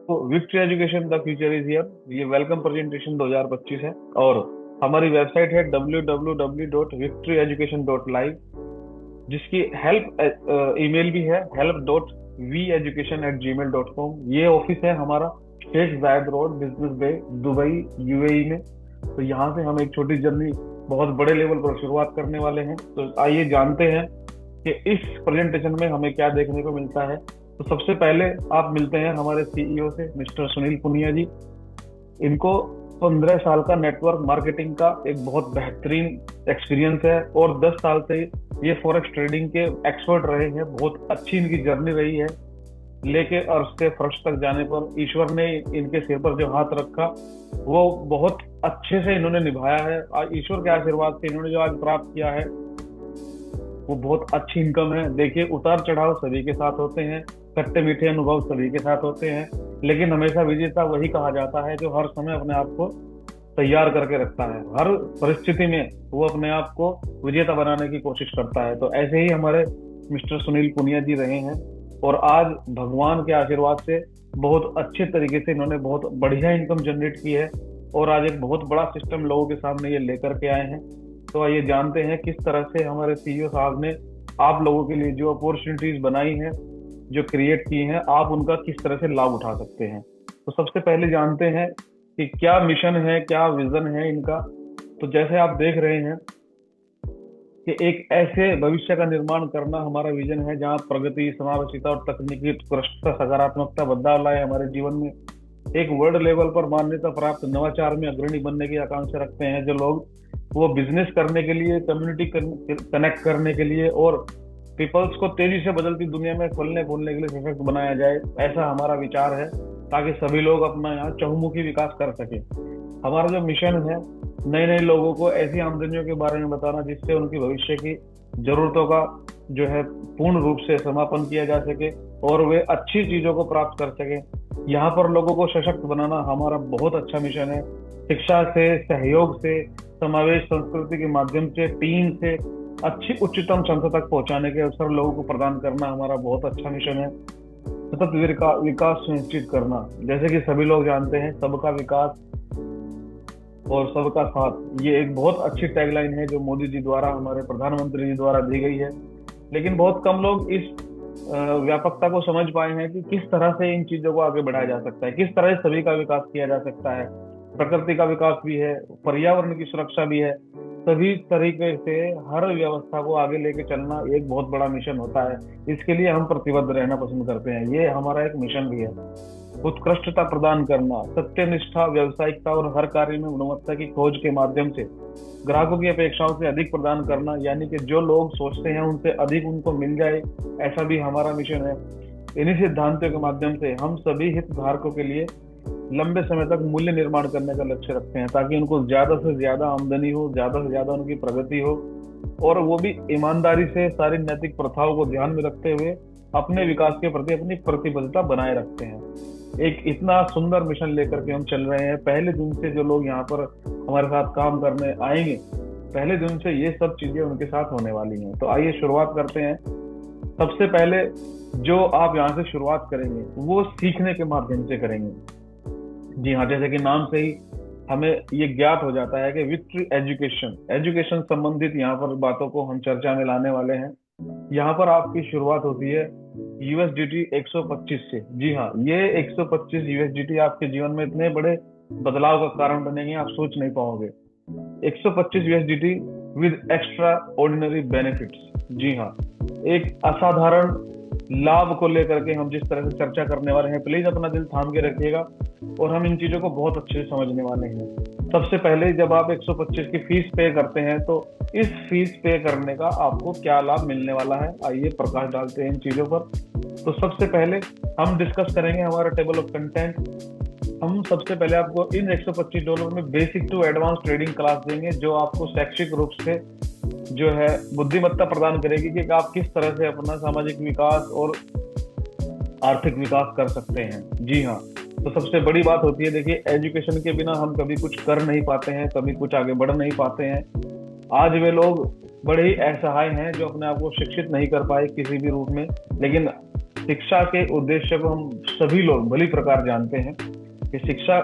Victory education the future is here, ये welcome presentation 2025 है। और हमारी वेबसाइट है www.victoryeducation.live, जिसकी हेल्प ईमेल भी है help.veducation@gmail.com। ये ऑफिस है हमारा शेख जायद रोड, बिजनेस बे, दुबई, यूएई में। तो यहाँ से हम एक छोटी जर्नी बहुत बड़े लेवल पर शुरुआत करने वाले हैं। तो आइए जानते हैं कि इस प्रेजेंटेशन में हमें क्या देखने को मिलता है। तो सबसे पहले आप मिलते हैं हमारे सीईओ से, मिस्टर सुनील पुनिया जी। इनको 15 साल का नेटवर्क मार्केटिंग का एक बहुत बेहतरीन एक्सपीरियंस है और 10 साल से ये फॉरेक्स ट्रेडिंग के एक्सपर्ट रहे हैं। बहुत अच्छी इनकी जर्नी रही है। लेके अर्श से फर्श तक जाने पर ईश्वर ने इनके सिर पर जो हाथ रखा वो बहुत अच्छे से इन्होंने निभाया है। आज ईश्वर के आशीर्वाद से इन्होंने जो आज प्राप्त किया है वो बहुत अच्छी इनकम है। देखिए, उतार चढ़ाव सभी के साथ होते हैं, खट्टे मीठे अनुभव सभी के साथ होते हैं, लेकिन हमेशा विजेता वही कहा जाता है जो हर समय अपने आप को तैयार करके रखता है। हर परिस्थिति में वो अपने आप को विजेता बनाने की कोशिश करता है। तो ऐसे ही हमारे मिस्टर सुनील पुनिया जी रहे हैं और आज भगवान के आशीर्वाद से बहुत अच्छे तरीके से इन्होंने बहुत बढ़िया इनकम जनरेट की है और आज एक बहुत बड़ा सिस्टम लोगों के सामने ये लेकर के आए हैं। तो आइए जानते हैं किस तरह से हमारे सीईओ साहब ने आप लोगों के लिए जो अपॉर्चुनिटीज बनाई हैं, जो क्रिएट की हैं, आप उनका किस तरह से लाभ उठा सकते हैं। तो सबसे पहले जानते हैं कि क्या मिशन है, क्या विजन है इनका। तो जैसे आप देख रहे हैं कि एक ऐसे भविष्य का निर्माण करना हमारा विजन है जहां प्रगति, समावेशिता और तकनीकी उत्कृष्टता, सकारात्मकता बदलाव लाए हमारे जीवन में। एक वर्ल्ड लेवल पर मान्यता प्राप्त नवाचार में अग्रणी बनने की आकांक्षा रखते हैं जो लोग, वो बिजनेस करने के लिए, कम्युनिटी कनेक्ट करने के लिए और पीपल्स को तेजी से बदलती दुनिया में फलने फूलने के लिए सशक्त बनाया जाए, ऐसा हमारा विचार है, ताकि सभी लोग अपना यहाँ चहुमुखी विकास कर सके। हमारा जो मिशन है, नए नए लोगों को ऐसी आमदनियों के बारे में बताना जिससे उनकी भविष्य की जरूरतों का जो है पूर्ण रूप से समापन किया जा सके और वे अच्छी चीजों को प्राप्त कर सके। यहाँ पर लोगों को सशक्त बनाना हमारा बहुत अच्छा मिशन है। शिक्षा से, सहयोग से, समावेश संस्कृति के माध्यम से, टीम से अच्छी उच्चतम क्षमता तक पहुंचाने के अवसर लोगों को प्रदान करना हमारा बहुत अच्छा मिशन है। सतत विकास सुनिश्चित करना, जैसे कि सभी लोग जानते हैं, सबका विकास और सबका साथ, ये एक बहुत अच्छी टैगलाइन है जो मोदी जी द्वारा, हमारे प्रधानमंत्री जी द्वारा दी गई है। लेकिन बहुत कम लोग इस व्यापकता को समझ पाए हैं कि किस तरह से इन चीजों को आगे बढ़ाया जा सकता है, किस तरह से सभी का विकास किया जा सकता है। प्रकृति का विकास भी है, पर्यावरण की सुरक्षा भी है। सभी तरीके से हर व्यवस्था को आगे लेके चलना एक बहुत बड़ा मिशन होता है। इसके लिए हम प्रतिबद्ध रहना पसंद करते हैं। ये हमारा एक मिशन भी है। उत्कृष्टता प्रदान करना, सत्यनिष्ठा, व्यावसायिकता और हर कार्य में गुणवत्ता की खोज के माध्यम से ग्राहकों की अपेक्षाओं से अधिक प्रदान करना, यानी कि जो लोग सोचते हैं उनसे अधिक उनको मिल जाए, ऐसा भी हमारा मिशन है। इन्हीं सिद्धांतों के माध्यम से हम सभी हितधारकों के लिए लंबे समय तक मूल्य निर्माण करने का लक्ष्य रखते हैं, ताकि उनको ज्यादा से ज्यादा आमदनी हो, ज्यादा से ज्यादा उनकी प्रगति हो और वो भी ईमानदारी से सारी नैतिक प्रथाओं को ध्यान में रखते हुए अपने विकास के प्रति अपनी प्रतिबद्धता बनाए रखते हैं। एक इतना सुंदर मिशन लेकर के हम चल रहे हैं। पहले दिन से जो लोग यहाँ पर हमारे साथ काम करने आएंगे, पहले दिन से ये सब चीजें उनके साथ होने वाली हैं। तो आइए शुरुआत करते हैं। सबसे पहले जो आप यहाँ से शुरुआत करेंगे वो सीखने के माध्यम से करेंगे। जी हाँ, जैसे कि नाम से ही हमें ये ज्ञात हो जाता है कि विक्ट्री एजुकेशन संबंधित यहाँ पर बातों को हम चर्चा में लाने वाले हैं। यहाँ पर आपकी शुरुआत होती है यूएसडीटी 125 से। जी हाँ, ये 125 यूएसडीटी आपके जीवन में इतने बड़े बदलाव का कारण बनेंगे, आप सोच नहीं पाओगे। 125 USDT with extraordinary benefits. जी हाँ, एक असाधारण लाभ को लेकर के हम जिस तरह से चर्चा करने वाले हैं, प्लीज अपना दिल थाम के रखिएगा और हम इन चीजों को बहुत अच्छे से समझने वाले हैं। सबसे पहले जब आप 125 की फीस पे करते हैं तो इस फीस पे करने का आपको क्या लाभ मिलने वाला है, आइए प्रकाश डालते हैं इन चीजों पर। तो सबसे पहले हम डिस्कस करेंगे हमारा टेबल ऑफ कंटेंट। हम सबसे पहले आपको इन $125 में basic to advance trading class देंगे, जो आपको शैक्षिक रूप से जो है बुद्धिमत्ता प्रदान करेगी कि आप किस तरह से अपना सामाजिक विकास और आर्थिक विकास कर सकते हैं। जी हाँ, तो सबसे बड़ी बात होती है, देखिए, एजुकेशन के बिना हम कभी कुछ कर नहीं पाते हैं, कभी कुछ आगे बढ़ नहीं पाते हैं। आज वे लोग बड़े ही असहाय हैं जो अपने आप को शिक्षित नहीं कर पाए किसी भी रूप में, लेकिन शिक्षा के उद्देश्य को हम सभी लोग भली प्रकार जानते हैं कि शिक्षा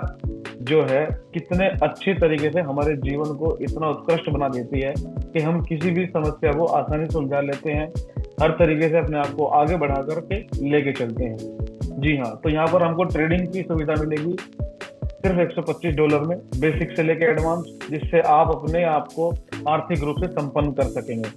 जो है कितने अच्छे तरीके से हमारे जीवन को इतना उत्कृष्ट बना देती है कि हम किसी भी समस्या को आसानी से सुलझा लेते हैं, हर तरीके से अपने आप को आगे बढ़ा करके लेके चलते हैं। जी हाँ, तो यहाँ पर हमको ट्रेडिंग की सुविधा मिलेगी सिर्फ $125 में, बेसिक से लेके एडवांस, जिससे आप अपने आप को आर्थिक रूप से संपन्न कर सकेंगे।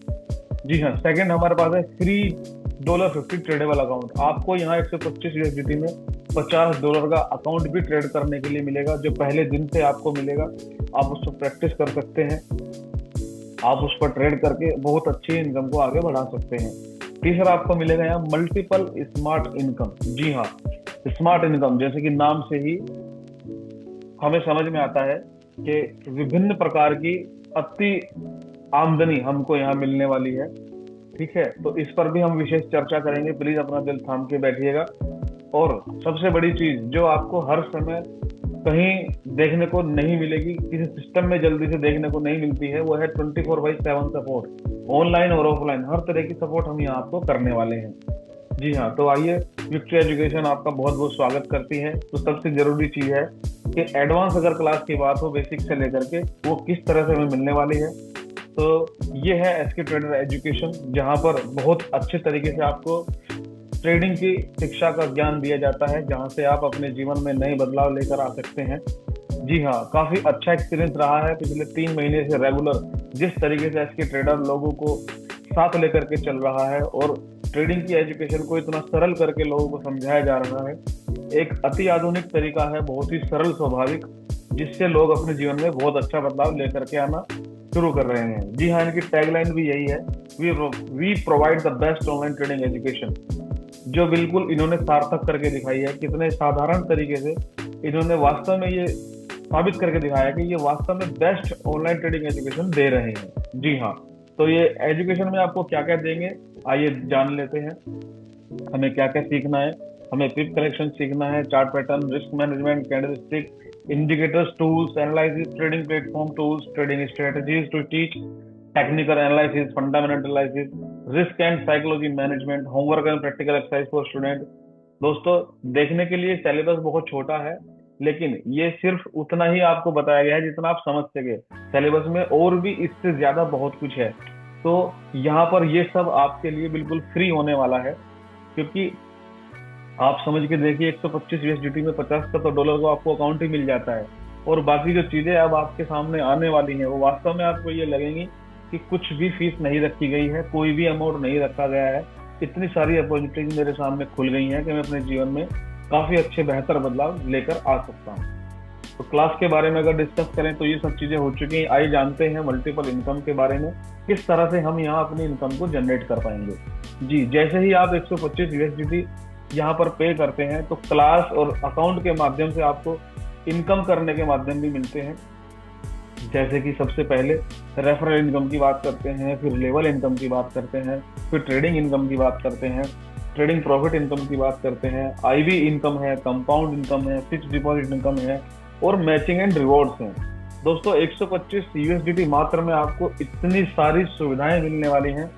जी हाँ, सेकंड हमारे पास है $3.50 ट्रेडेबल अकाउंट। आपको यहाँ $125 में $50 का अकाउंट भी ट्रेड करने के लिए मिलेगा, जो पहले दिन से आपको मिलेगा। आप उस पर प्रैक्टिस कर सकते हैं, आप उस पर ट्रेड करके बहुत अच्छी इनकम को आगे बढ़ा सकते हैं। तीसरा आपको मिलेगा यहाँ मल्टीपल स्मार्ट इनकम। जी हाँ, स्मार्ट इनकम जैसे कि नाम से ही हमें समझ में आता है कि विभिन्न प्रकार की अति आमदनी हमको यहाँ मिलने वाली है। ठीक है, तो इस पर भी हम विशेष चर्चा करेंगे, प्लीज अपना दिल थाम के बैठिएगा। और सबसे बड़ी चीज जो आपको हर समय कहीं देखने को नहीं मिलेगी, किसी सिस्टम में जल्दी से देखने को नहीं मिलती है, वो है 24/7 सपोर्ट। ऑनलाइन और ऑफलाइन हर तरह की सपोर्ट हम यहाँ आपको करने वाले हैं। जी हाँ, तो आइए, विक्ट्री एजुकेशन आपका बहुत बहुत स्वागत करती है। तो सबसे जरूरी चीज है कि एडवांस अगर क्लास की बात हो बेसिक से लेकर के, वो किस तरह से हमें मिलने वाली है। तो ये है एसके ट्रेडर एजुकेशन, जहाँ पर बहुत अच्छे तरीके से आपको ट्रेडिंग की शिक्षा का ज्ञान दिया जाता है, जहाँ से आप अपने जीवन में नए बदलाव लेकर आ सकते हैं। जी हाँ, काफी अच्छा एक्सपीरियंस रहा है पिछले 3 महीने से रेगुलर, जिस तरीके से एसके ट्रेडर लोगों को साथ लेकर के चल रहा है और ट्रेडिंग की एजुकेशन को इतना सरल करके लोगों को समझाया जा रहा है। एक अति आधुनिक तरीका है, बहुत ही सरल स्वाभाविक, जिससे लोग अपने जीवन में बहुत अच्छा बदलाव लेकर के आना शुरू कर रहे हैं। जी हाँ, इनकी टैगलाइन भी यही है, we provide the best online trading education, जो बिल्कुल इन्होंने सार्थक करके दिखाई है। कितने साधारण तरीके से इन्होंने वास्तव में ये साबित करके दिखाया कि ये वास्तव में बेस्ट ऑनलाइन ट्रेडिंग एजुकेशन दे रहे हैं। जी हाँ, तो ये एजुकेशन में आपको क्या क्या देंगे, आइए जान लेते हैं। हमें क्या क्या सीखना है। हमें पिप कलेक्शन सीखना है, chart pattern, risk management, candlestick, indicators, tools, analysis, trading platform tools, trading strategies to teach, technical analysis, fundamental analysis, risk and psychology management, homework and practical exercise for student। दोस्तों, देखने के लिए सिलेबस बहुत छोटा है, लेकिन ये सिर्फ उतना ही आपको बताया गया है जितना आप समझ सके। सिलेबस में और भी इससे ज्यादा बहुत कुछ है। तो यहाँ पर ये सब आपके लिए बिल्कुल फ्री होने वाला है, क्योंकि आप समझ के देखिए $125 में $50 को आपको अकाउंट ही मिल जाता है, और बाकी जो चीजें अब आपके सामने आने वाली हैं वो वास्तव में आपको ये लगेंगी कि कुछ भी फीस नहीं रखी गई है, कोई भी अमाउंट नहीं रखा गया है। इतनी सारी अपॉर्चुनिटीज मेरे सामने खुल गई हैं कि मैं अपने जीवन में काफी अच्छे बेहतर बदलाव लेकर आ सकता हूँ। तो क्लास के बारे में अगर डिस्कस करें तो ये सब चीजें हो चुकी हैं। आइए जानते हैं मल्टीपल इनकम के बारे में, किस तरह से हम यहाँ अपनी इनकम को जनरेट कर पाएंगे। जी, जैसे ही आप $125 यहाँ पर पे करते हैं तो क्लास और अकाउंट के माध्यम से आपको इनकम करने के माध्यम भी मिलते हैं। जैसे कि सबसे पहले रेफरल इनकम की बात करते हैं, फिर लेवल इनकम की बात करते हैं, फिर ट्रेडिंग इनकम की बात करते हैं, ट्रेडिंग प्रॉफिट इनकम की बात करते हैं, आईबी इनकम है, कंपाउंड इनकम है, फिक्स डिपॉजिट इनकम है और मैचिंग एंड रिवॉर्ड्स हैं। दोस्तों, $125 मात्र में आपको इतनी सारी सुविधाएं मिलने वाली हैं।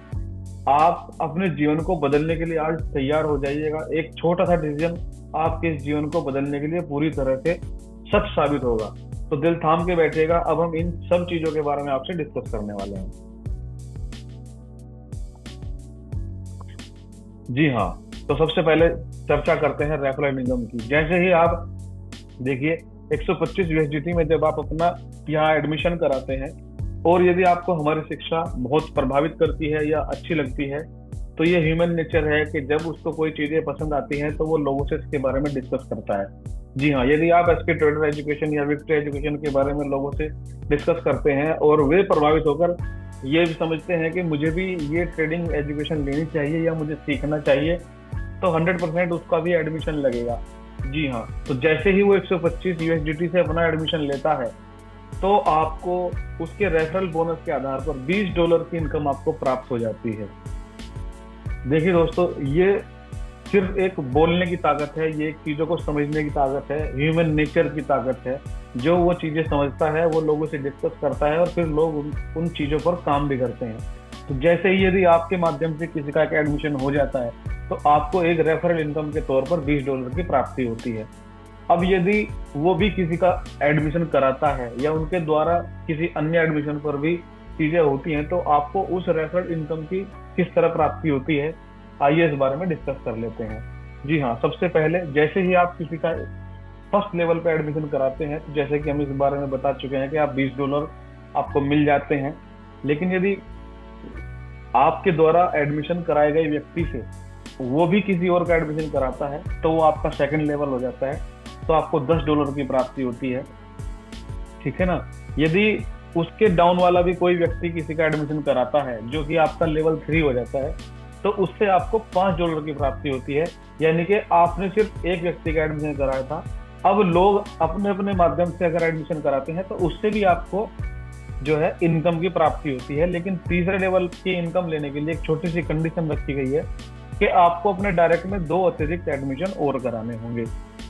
आप अपने जीवन को बदलने के लिए आज तैयार हो जाइएगा। एक छोटा सा डिसीजन आपके इस जीवन को बदलने के लिए पूरी तरह से सच साबित होगा। तो दिल थाम के बैठिएगा, अब हम इन सब चीजों के बारे में आपसे डिस्कस करने वाले हैं। जी हाँ, तो सबसे पहले चर्चा करते हैं रेफरल इनकम की। जैसे ही आप देखिए $125 में जब आप अपना यहाँ एडमिशन कराते हैं, और यदि आपको हमारी शिक्षा बहुत प्रभावित करती है या अच्छी लगती है, तो ये ह्यूमन नेचर है कि जब उसको कोई चीजें पसंद आती हैं तो वो लोगों से इसके बारे में डिस्कस करता है। जी हाँ, यदि आप एसके ट्रेडर एजुकेशन या विक्ट्री एजुकेशन के बारे में लोगों से डिस्कस करते हैं और वे प्रभावित होकर ये भी समझते हैं कि मुझे भी ये ट्रेडिंग एजुकेशन लेनी चाहिए या मुझे सीखना चाहिए, तो 100% उसका भी एडमिशन लगेगा। जी हाँ, तो जैसे ही वो $125 से अपना एडमिशन लेता है तो आपको उसके रेफरल बोनस के आधार पर $20 की इनकम आपको प्राप्त हो जाती है। देखिए दोस्तों, ये सिर्फ एक बोलने की ताकत है, ये एक चीजों को समझने की ताकत है, ह्यूमन नेचर की ताकत है। जो वो चीजें समझता है वो लोगों से डिस्कस करता है और फिर लोग उन चीजों पर काम भी करते हैं। तो जैसे ही यदि आपके माध्यम से किसी का एक एडमिशन हो जाता है तो आपको एक रेफरल इनकम के तौर पर $20 की प्राप्ति होती है। अब यदि वो भी किसी का एडमिशन कराता है या उनके द्वारा किसी अन्य एडमिशन पर भी चीजें होती हैं, तो आपको उस रेफरल इनकम की किस तरह प्राप्ति होती है, आइए इस बारे में डिस्कस कर लेते हैं। जी हाँ, सबसे पहले जैसे ही आप किसी का फर्स्ट लेवल पे एडमिशन कराते हैं, तो जैसे कि हम इस बारे में बता चुके हैं कि आप $20 आपको मिल जाते हैं। लेकिन यदि आपके द्वारा एडमिशन कराए गए व्यक्ति से वो भी किसी और का एडमिशन कराता है, तो वो आपका सेकंड लेवल हो जाता है, तो आपको $10 की प्राप्ति होती है। ठीक है ना। यदि उसके डाउन वाला भी कोई व्यक्ति किसी का एडमिशन कराता है, जो कि आपका लेवल 3 हो जाता है, तो उससे आपको $5 की प्राप्ति होती है। यानी कि आपने सिर्फ एक व्यक्ति का एडमिशन कराया था, अब लोग अपने अपने माध्यम से अगर एडमिशन कराते हैं तो उससे भी आपको जो है इनकम की प्राप्ति होती है। लेकिन तीसरे लेवल की इनकम लेने के लिए एक छोटी सी कंडीशन रखी गई है कि आपको अपने डायरेक्ट में 2 अतिरिक्त एडमिशन और कराने होंगे।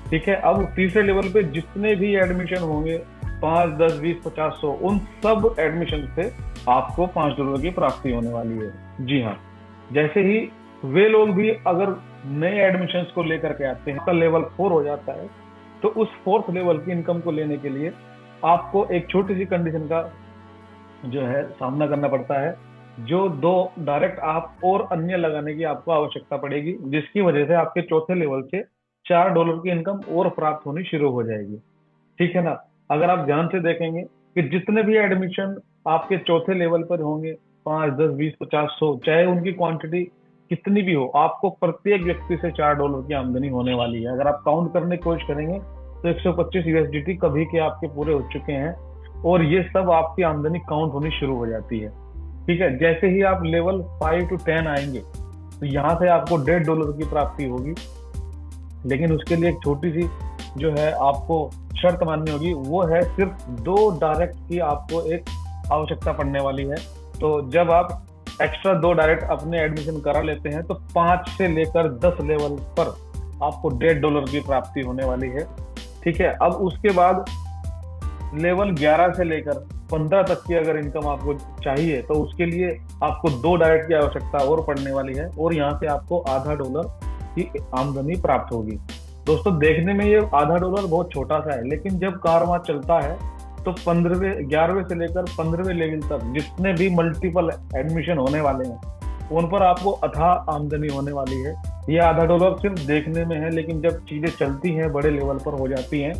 ठीक है। अब तीसरे लेवल पे जितने भी एडमिशन होंगे, 5, 10, 20, 50, 100, उन सब एडमिशन से आपको $5 की प्राप्ति होने वाली है। जी हाँ। जैसे ही वे लोग भी अगर नए एडमिशन को लेकर के आते हैं, तो लेवल 4 हो जाता है, तो उस 4th लेवल की इनकम को लेने के लिए आपको एक छोटी सी कंडीशन का जो है सामना करना पड़ता है, जो 2 डायरेक्ट आप और अन्य लगाने की आपको आवश्यकता पड़ेगी, जिसकी वजह से आपके चौथे लेवल से $4 की इनकम और प्राप्त होनी शुरू हो जाएगी। ठीक है ना। अगर आप ध्यान से देखेंगे कि जितने भी एडमिशन आपके चौथे लेवल पर होंगे, 5, 10, 20, 50, 100, चाहे उनकी क्वांटिटी कितनी भी हो, आपको प्रत्येक व्यक्ति से $4 की आमदनी होने वाली है। अगर आप काउंट करने की कोशिश करेंगे तो 125 USDT कभी के आपके पूरे हो चुके हैं, और ये सब आपकी आमदनी काउंट होनी शुरू हो जाती है। ठीक है। जैसे ही आप लेवल 5 to 10 आएंगे, तो यहाँ से आपको $1.5 की प्राप्ति होगी। लेकिन उसके लिए एक छोटी सी जो है आपको शर्त माननी होगी, वो है सिर्फ 2 डायरेक्ट की आपको एक आवश्यकता पड़ने वाली है। तो जब आप एक्स्ट्रा 2 डायरेक्ट अपने एडमिशन करा लेते हैं, तो 5 से लेकर 10 लेवल पर आपको $1.5 की प्राप्ति होने वाली है। ठीक है। अब उसके बाद लेवल 11 से लेकर 15 तक की अगर इनकम आपको चाहिए, तो उसके लिए आपको 2 डायरेक्ट की आवश्यकता और पड़ने वाली है, और यहाँ से आपको $0.5 की आमदनी प्राप्त होगी। दोस्तों, देखने में ये $0.5 बहुत छोटा सा है, लेकिन जब कारवां चलता है तो 11वें से लेकर 15वें लेवल तक जितने भी मल्टीपल एडमिशन होने वाले हैं, उन पर आपको अथाह आमदनी होने वाली है। ये $0.5 सिर्फ देखने में है, लेकिन जब चीजें चलती हैं, बड़े लेवल पर हो जाती हैं,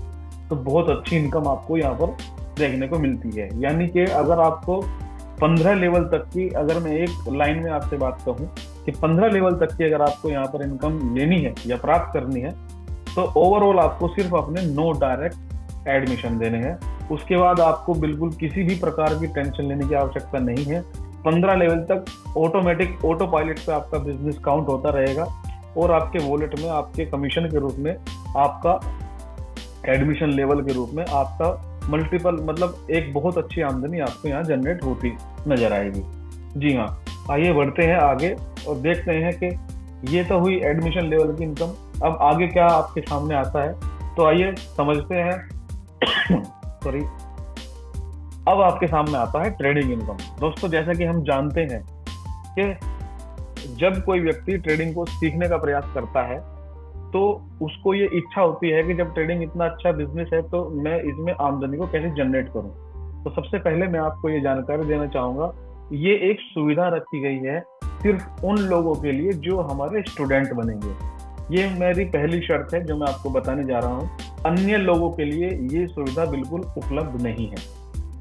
तो बहुत अच्छी इनकम आपको यहाँ पर देखने को मिलती है। यानी कि अगर आपको 15 लेवल तक की, अगर मैं एक लाइन में आपसे बात कहूँ कि 15 लेवल तक की अगर आपको यहाँ पर इनकम लेनी है या प्राप्त करनी है, तो ओवरऑल आपको सिर्फ अपने 9 डायरेक्ट एडमिशन देने हैं। उसके बाद आपको बिल्कुल किसी भी प्रकार की टेंशन लेने की आवश्यकता नहीं है। 15 लेवल तक ऑटोमेटिक ऑटो पायलट पे आपका बिजनेस काउंट होता रहेगा, और आपके वॉलेट में आपके कमीशन के रूप में, आपका एडमिशन लेवल के रूप में आपका मल्टीपल, मतलब एक बहुत अच्छी आमदनी आपको यहाँ जनरेट होती नजर आएगी। जी हाँ। आइए बढ़ते हैं आगे और देखते हैं कि ये तो हुई एडमिशन लेवल की इनकम। अब आगे क्या आपके सामने आता है, तो आइए समझते हैं। सॉरी। अब आपके सामने आता है ट्रेडिंग इनकम। दोस्तों, जैसा कि हम जानते हैं कि जब कोई व्यक्ति ट्रेडिंग को सीखने का प्रयास करता है, तो उसको ये इच्छा होती है कि जब ट्रेडिंग इतना अच्छा बिजनेस है, तो मैं इसमें आमदनी को कैसे जनरेट करूं। तो सबसे पहले मैं आपको ये जानकारी देना चाहूंगा, ये एक सुविधा रखी गई है सिर्फ उन लोगों के लिए जो हमारे स्टूडेंट बनेंगे। ये मेरी पहली शर्त है जो मैं आपको बताने जा रहा हूँ। अन्य लोगों के लिए ये सुविधा बिल्कुल उपलब्ध नहीं है।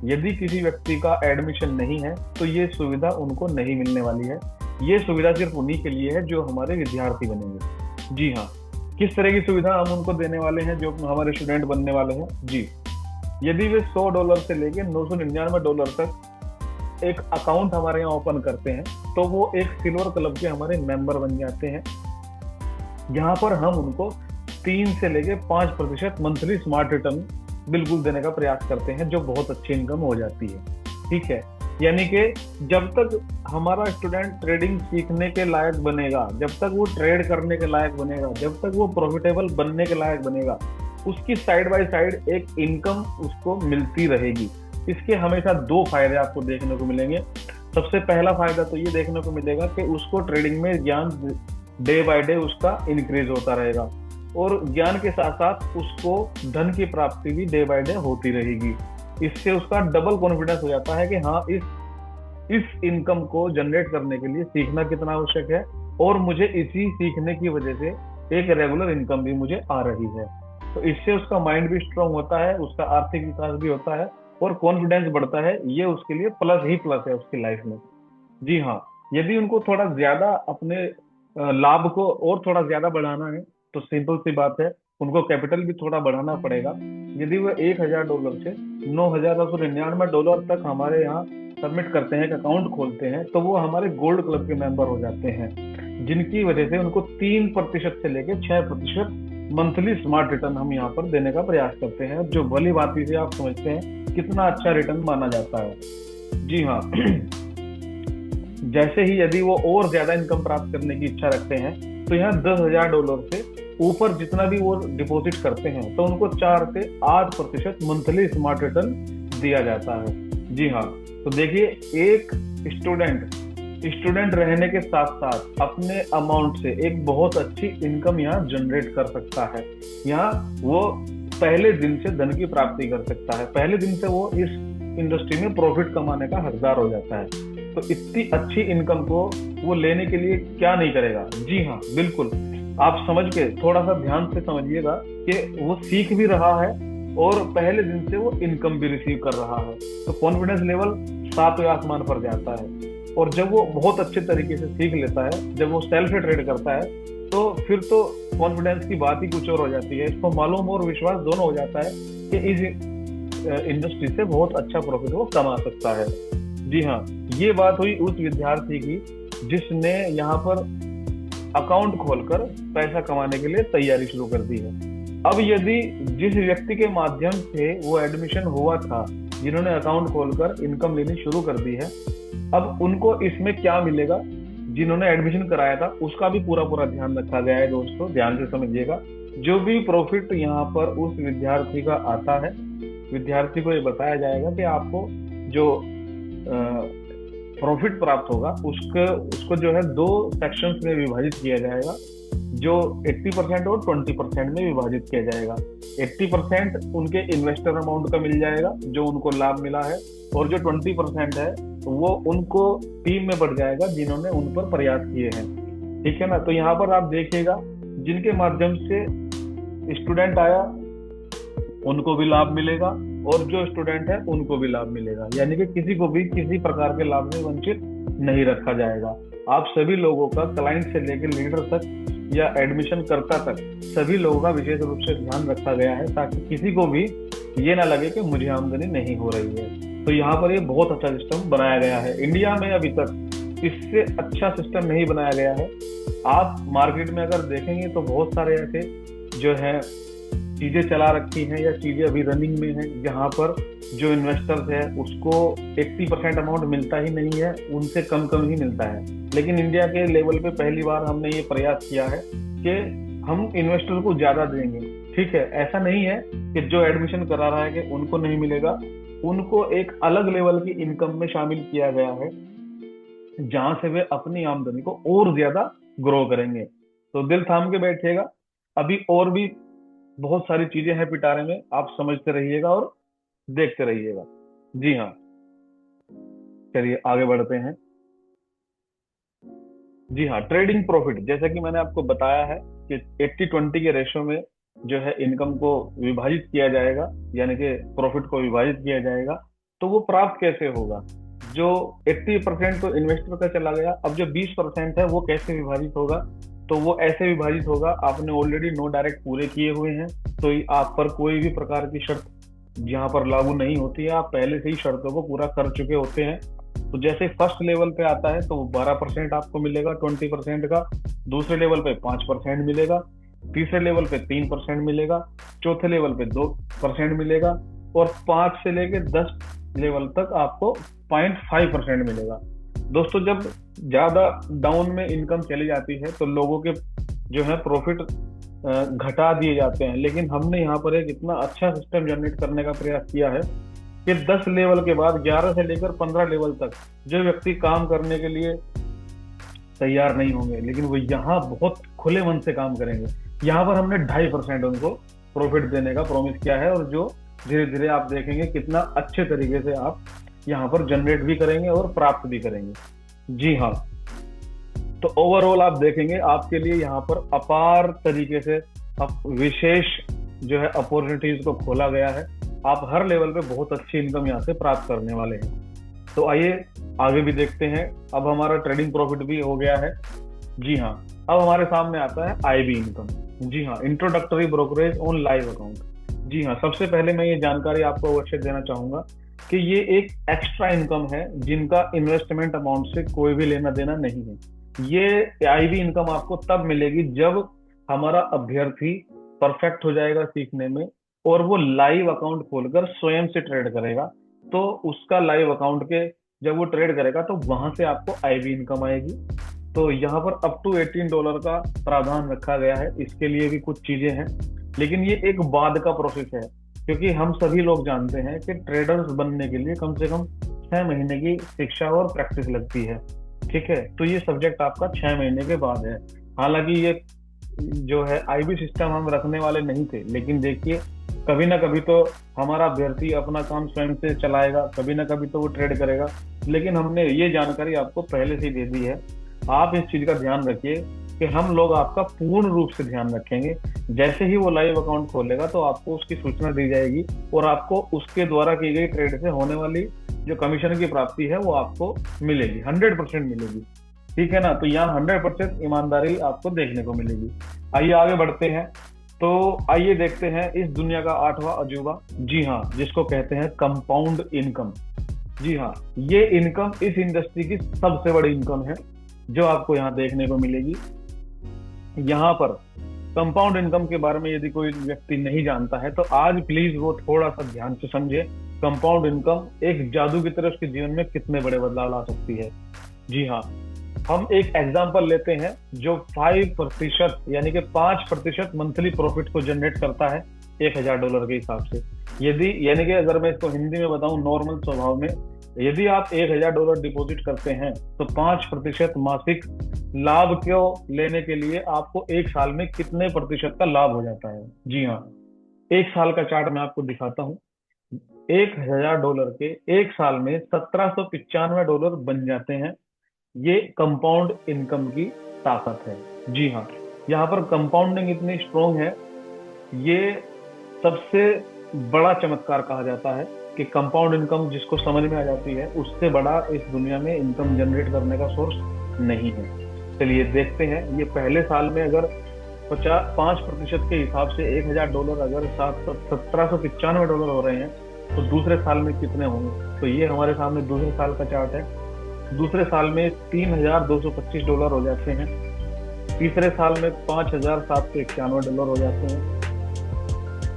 यदि किसी व्यक्ति का एडमिशन नहीं है, तो ये सुविधा उनको नहीं मिलने वाली है। ये सुविधा सिर्फ उन्हीं के लिए है जो हमारे विद्यार्थी बनेंगे। जी हाँ। किस तरह की सुविधा हम उनको देने वाले हैं जो हमारे स्टूडेंट बनने वाले हैं? जी, यदि वे $100 से लेके $999 तक एक अकाउंट हमारे यहाँ ओपन करते हैं, तो वो एक सिल्वर क्लब के हमारे मेंबर बन जाते हैं। यहाँ पर हम उनको 3 से लेके 5% मंथली स्मार्ट रिटर्न बिल्कुल देने का प्रयास करते हैं, जो बहुत अच्छी इनकम हो जाती है। ठीक है। यानी कि जब तक हमारा स्टूडेंट ट्रेडिंग सीखने के लायक बनेगा, जब तक वो ट्रेड करने के लायक बनेगा, जब तक वो प्रॉफिटेबल बनने के लायक बनेगा, उसकी साइड बाय साइड एक इनकम उसको मिलती रहेगी। इसके हमेशा 2 फायदे आपको देखने को मिलेंगे। सबसे पहला फायदा तो ये देखने को मिलेगा कि उसको ट्रेडिंग में ज्ञान डे बाय डे उसका इंक्रीज होता रहेगा, और ज्ञान के साथ साथ उसको धन की प्राप्ति भी डे बाय डे होती रहेगी। इससे उसका डबल कॉन्फिडेंस हो जाता है कि हाँ, इस इनकम को जनरेट करने के लिए सीखना कितना आवश्यक है, और मुझे इसी सीखने की वजह से एक रेगुलर इनकम भी मुझे आ रही है। तो इससे उसका माइंड भी स्ट्रांग होता है, उसका आर्थिक विकास भी होता है, और कॉन्फिडेंस बढ़ता है। ये उसके लिए प्लस ही प्लस है उसकी लाइफ में। जी हाँ। यदि उनको थोड़ा ज्यादा अपने लाभ को और थोड़ा ज्यादा बढ़ाना है, तो सिंपल सी बात है, उनको कैपिटल भी थोड़ा बढ़ाना पड़ेगा। यदि वो $1,000 से $9,999 तक हमारे यहाँ सबमिट करते हैं, अकाउंट खोलते हैं, तो वो हमारे गोल्ड क्लब के मेंबर हो जाते हैं, जिनकी वजह से उनको 3% से लेकर 6% मंथली स्मार्ट रिटर्न हम यहाँ पर देने का प्रयास करते हैं, जो भली भांति से आप समझते हैं कितना अच्छा रिटर्न माना जाता है। जी हाँ। जैसे ही यदि वो और ज्यादा इनकम प्राप्त करने की इच्छा रखते हैं, तो यहाँ $10,000 से ऊपर जितना भी वो डिपॉजिट करते हैं, तो उनको 4 से 8% मंथली स्मार्ट रिटर्न दिया जाता है। जी हाँ। तो देखिए, एक स्टूडेंट रहने के साथ साथ अपने अमाउंट से एक बहुत अच्छी इनकम यहाँ जनरेट कर सकता है। यहाँ वो पहले दिन से धन की प्राप्ति कर सकता है, पहले दिन से वो इस इंडस्ट्री में प्रॉफिट कमाने का हकदार हो जाता है। तो इतनी अच्छी इनकम को वो लेने के लिए क्या नहीं करेगा। जी हाँ, बिल्कुल। आप समझ के थोड़ा सा ध्यान से समझिएगा कि वो सीख भी रहा है और पहले दिन से वो इनकम भी रिसीव कर रहा है, तो कॉन्फिडेंस लेवल 7वें आसमान पर जाता है। और जब वो बहुत अच्छे तरीके से सीख लेता है, जब वो सेल्फ ट्रेड करता है, तो फिर तो कॉन्फिडेंस की बात ही कुछ और हो जाती है। इसको मालूम और विश्वास दोनों हो जाता है कि इस इंडस्ट्री से बहुत अच्छा प्रॉफिट वो कमा सकता है। जी हाँ, ये बात हुई उस विद्यार्थी की जिसने यहाँ पर अकाउंट खोलकर पैसा कमाने के लिए तैयारी शुरू कर दी है। अब यदि जिस व्यक्ति के माध्यम से वो एडमिशन हुआ था, जिन्होंने अकाउंट खोलकर इनकम लेनी शुरू कर दी है, अब उनको इसमें क्या मिलेगा, जिन्होंने एडमिशन कराया था उसका भी पूरा पूरा ध्यान रखा गया है। दोस्तों ध्यान से समझिएगा, जो भी प्रॉफिट यहाँ पर उस विद्यार्थी का आता है, विद्यार्थी को ये बताया जाएगा कि आपको जो प्रॉफिट प्राप्त होगा उसको जो है 2 सेक्शंस में विभाजित किया जाएगा, जो 80% और 20% में विभाजित किया जाएगा। 80% उनके इन्वेस्टर अमाउंट का मिल जाएगा जो उनको लाभ मिला है, और जो 20% है वो उनको टीम में बढ़ जाएगा जिन्होंने उन पर प्रयास किए हैं। ठीक है ना। तो यहाँ पर आप देखिएगा, जिनके माध्यम से स्टूडेंट आया उनको भी लाभ मिलेगा, और जो स्टूडेंट है उनको भी लाभ मिलेगा, यानी कि किसी को भी किसी प्रकार के लाभ से वंचित नहीं रखा जाएगा। आप सभी लोगों का, क्लाइंट से लेकर लीडर तक या एडमिशन करता तक, सभी लोगों का विशेष रूप से ध्यान रखा गया है, ताकि किसी को भी ये ना लगे कि मुझे आमदनी नहीं हो रही है। तो यहाँ पर ये बहुत अच्छा सिस्टम बनाया गया है। इंडिया में अभी तक इससे अच्छा सिस्टम नहीं बनाया गया है। आप मार्केट में अगर देखेंगे तो बहुत सारे ऐसे जो है चीजें चला रखी हैं या चीजें अभी रनिंग में हैं, जहां पर जो इन्वेस्टर्स है उसको 80% अमाउंट मिलता ही नहीं है, उनसे कम ही मिलता है। लेकिन इंडिया के लेवल पे पहली बार हमने ये प्रयास किया है कि हम इन्वेस्टर को ज्यादा देंगे। ठीक है, ऐसा नहीं है कि जो एडमिशन करा रहा है कि उनको नहीं मिलेगा, उनको एक अलग लेवल की इनकम में शामिल किया गया है, जहां से वे अपनी आमदनी को और ज्यादा ग्रो करेंगे। तो दिल थाम के बैठिएगा, अभी और भी बहुत सारी चीजें हैं पिटारे में, आप समझते रहिएगा और देखते रहिएगा। जी हाँ, चलिए आगे बढ़ते हैं। जी हाँ, ट्रेडिंग प्रॉफिट, जैसा कि मैंने आपको बताया है कि 80-20 के रेशो में जो है इनकम को विभाजित किया जाएगा, यानी कि प्रॉफिट को विभाजित किया जाएगा। तो वो प्राप्त कैसे होगा? जो 80% तो इन्वेस्टर का चला गया, अब जो 20% है वो कैसे विभाजित होगा? तो वो ऐसे विभाजित होगा, आपने ऑलरेडी नो डायरेक्ट पूरे किए हुए हैं, तो आप पर कोई भी प्रकार की शर्त यहाँ पर लागू नहीं होती है, आप पहले से ही शर्तों को पूरा कर चुके होते हैं। तो जैसे फर्स्ट लेवल पे आता है तो 12% आपको मिलेगा 20% का, दूसरे लेवल पे 5% मिलेगा, तीसरे लेवल पे 3% मिलेगा, चौथे लेवल पे 2% मिलेगा, और 5 से लेके 10 लेवल तक आपको 0.5% मिलेगा। दोस्तों, जब ज्यादा डाउन में इनकम चली जाती है तो लोगों के जो है प्रॉफिट घटा दिए जाते हैं, लेकिन हमने यहाँ पर एक इतना अच्छा सिस्टम जनरेट करने का प्रयास किया है कि 10 लेवल के बाद 11 से लेकर 15 लेवल तक जो व्यक्ति काम करने के लिए तैयार नहीं होंगे, लेकिन वो यहाँ बहुत खुले मन से काम करेंगे। यहाँ पर हमने 2.5% उनको प्रॉफिट देने का प्रॉमिस किया है, और जो धीरे धीरे आप देखेंगे कितना अच्छे तरीके से आप यहाँ पर जनरेट भी करेंगे और प्राप्त भी करेंगे। जी हाँ। तो ओवरऑल आप देखेंगे आपके लिए यहाँ पर अपार तरीके से अब विशेष जो है अपॉर्चुनिटीज को खोला गया है। आप हर लेवल पे बहुत अच्छी इनकम यहाँ से प्राप्त करने वाले हैं। तो आइए आगे भी देखते हैं। अब हमारा ट्रेडिंग प्रॉफिट भी हो गया है। जी हाँ। अब हमारे सामने आता है आईबी इनकम। जी हाँ, introductory brokerage on live account. जी हाँ, सबसे पहले मैं ये जानकारी आपको अवश्य देना चाहूंगा कि ये एक एक्स्ट्रा इनकम है जिनका इन्वेस्टमेंट अमाउंट से कोई भी लेना देना नहीं है। ये आईबी इनकम आपको तब मिलेगी जब हमारा अभ्यर्थी परफेक्ट हो जाएगा सीखने में, और वो लाइव अकाउंट खोलकर स्वयं से ट्रेड करेगा। तो उसका लाइव अकाउंट के जब वो ट्रेड करेगा तो वहां से आपको आईबी इनकम आएगी। तो यहाँ पर अप टू $18 का प्रावधान रखा गया है। इसके लिए भी कुछ चीजें हैं, लेकिन ये एक बाद का प्रोसेस है, क्योंकि हम सभी लोग जानते हैं कि ट्रेडर्स बनने के लिए कम से कम 6 महीने की शिक्षा और प्रैक्टिस लगती है। ठीक है, तो ये सब्जेक्ट आपका 6 महीने के बाद है। हालांकि ये जो है आईबी सिस्टम हम रखने वाले नहीं थे, लेकिन देखिए कभी ना कभी तो हमारा अभ्यर्थी अपना काम स्वयं से चलाएगा, कभी ना कभी तो वो ट्रेड करेगा। लेकिन हमने ये जानकारी आपको पहले से ही दे दी है। आप इस चीज का ध्यान रखिए कि हम लोग आपका पूर्ण रूप से ध्यान रखेंगे। जैसे ही वो लाइव अकाउंट खोलेगा तो आपको उसकी सूचना दी जाएगी, और आपको उसके द्वारा की गई ट्रेड से होने वाली जो कमीशन की प्राप्ति है वो आपको मिलेगी, 100% मिलेगी। ठीक है ना। तो यहाँ 100% ईमानदारी आपको देखने को मिलेगी। आइए आगे बढ़ते हैं। तो आइए देखते हैं इस दुनिया का 8वां अजूबा। जी हाँ, जिसको कहते हैं कंपाउंड इनकम। जी हाँ, ये इनकम इस इंडस्ट्री की सबसे बड़ी इनकम है जो आपको यहाँ देखने को मिलेगी। यहाँ पर कंपाउंड इनकम के बारे में यदि कोई व्यक्ति नहीं जानता है तो आज प्लीज वो थोड़ा सा ध्यान से समझे। कंपाउंड इनकम एक जादू की तरह उसके जीवन में कितने बड़े बदलाव ला सकती है। जी हाँ, हम एक एग्जांपल लेते हैं जो 5% यानी कि 5% मंथली प्रॉफिट को जनरेट करता है $1000 के हिसाब से। यदि यानी कि अगर मैं इसको हिंदी में बताऊं नॉर्मल स्वभाव में, यदि आप $1000 डिपॉजिट करते हैं तो 5% मासिक लाभ को लेने के लिए आपको एक साल में कितने प्रतिशत का लाभ हो जाता है। जी हाँ, एक साल का चार्ट मैं आपको दिखाता हूँ। $1000 के एक साल में $1795 बन जाते हैं। ये कंपाउंड इनकम की ताकत है। जी हाँ, यहाँ पर कंपाउंडिंग इतनी स्ट्रोंग है, ये सबसे बड़ा चमत्कार कहा जाता है कि कंपाउंड इनकम जिसको समझ में आ जाती है उससे बड़ा इस दुनिया में इनकम जनरेट करने का सोर्स नहीं है। चलिए देखते हैं। ये पहले साल में अगर 5% के हिसाब से $1000 अगर $1795 हो रहे हैं तो दूसरे साल में कितने होंगे। तो ये हमारे सामने दूसरे साल का चार्ट है। दूसरे साल में $3225 हो जाते हैं। तीसरे साल में $5791 हो जाते हैं।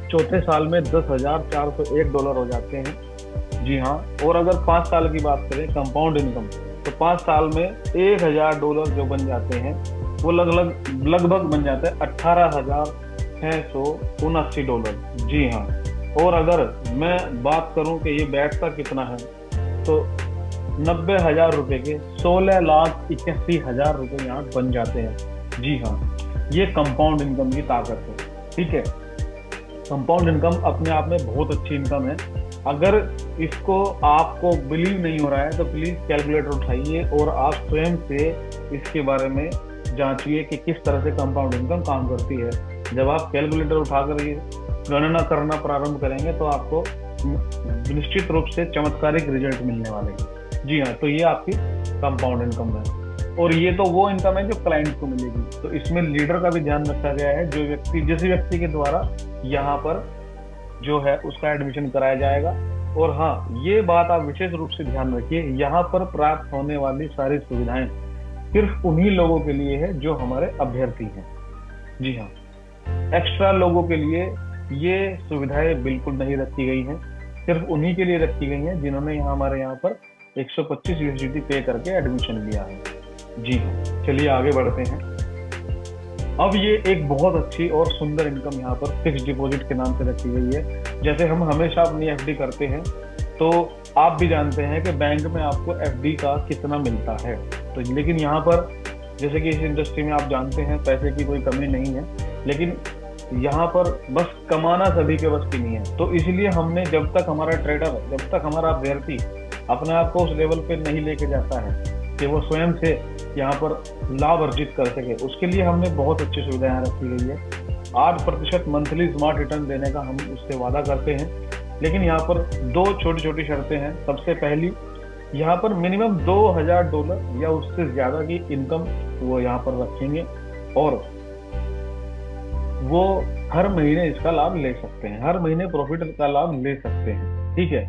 चौथे साल में $10,401 हो जाते हैं। जी हाँ, और अगर 5 साल की बात करें कंपाउंड इनकम, तो 5 साल में $1000 जो बन जाते हैं वो लगभग बन जाता है $18,679। जी हाँ, और अगर मैं बात करूं कि ये बैठता कितना है तो 90,000 रुपए के 16,81,000 रुपए यहाँ बन जाते हैं। जी हाँ, ये कंपाउंड इनकम की ताकत है। ठीक है, कंपाउंड इनकम अपने आप में बहुत अच्छी इनकम है। अगर इसको आपको बिलीव नहीं हो रहा है तो प्लीज कैलकुलेटर उठाइए और आप स्वयं से इसके बारे में जांचिए कि किस तरह से कंपाउंड इनकम काम करती है। जब आप कैलकुलेटर उठाकर ये गणना करना प्रारंभ करेंगे तो आपको निश्चित रूप से चमत्कारिक रिजल्ट मिलने वाले हैं। जी हाँ, तो ये आपकी कंपाउंड इनकम है, और ये तो वो इनकम है जो क्लाइंट को मिलेगी। तो इसमें लीडर का भी ध्यान रखा गया है, जो व्यक्ति जिस व्यक्ति के द्वारा यहाँ पर जो है उसका एडमिशन कराया जाएगा। और हाँ, ये बात आप विशेष रूप से ध्यान रखिए, यहाँ पर प्राप्त होने वाली सारी सुविधाएं सिर्फ उन्हीं लोगों के लिए है जो हमारे अभ्यर्थी हैं। जी हाँ, एक्स्ट्रा लोगों के लिए ये सुविधाएं बिल्कुल नहीं रखी गई हैं, सिर्फ उन्हीं के लिए रखी गई हैं जिन्होंने हमारे यहाँ पर 125 USDT पे करके एडमिशन लिया है। जी हाँ, चलिए आगे बढ़ते हैं। अब ये एक बहुत अच्छी और सुंदर इनकम यहाँ पर फिक्स डिपॉजिट के नाम से रखी गई है। जैसे हम हमेशा अपनी एफडी करते हैं तो आप भी जानते हैं कि बैंक में आपको एफडी का कितना मिलता है। तो लेकिन यहाँ पर जैसे कि इस इंडस्ट्री में आप जानते हैं पैसे की कोई कमी नहीं है, लेकिन यहाँ पर बस कमाना सभी के बस की नहीं है। तो इसलिए हमने, जब तक हमारा ट्रेडर, जब तक हमारा अभ्यर्थी अपने आप को उस लेवल पे नहीं लेके जाता है कि वो स्वयं से यहाँ पर लाभ अर्जित कर सके, उसके लिए हमने बहुत अच्छी सुविधाएं रखी गई है। 8% मंथली स्मार्ट रिटर्न देने का हम उससे वादा करते हैं, लेकिन यहाँ पर दो छोटी छोटी शर्तें हैं। सबसे पहली, यहाँ पर मिनिमम $2000 या उससे ज्यादा की इनकम वो यहाँ पर रखेंगे और वो हर महीने इसका लाभ ले सकते हैं, हर महीने प्रॉफिट का लाभ ले सकते हैं। ठीक है।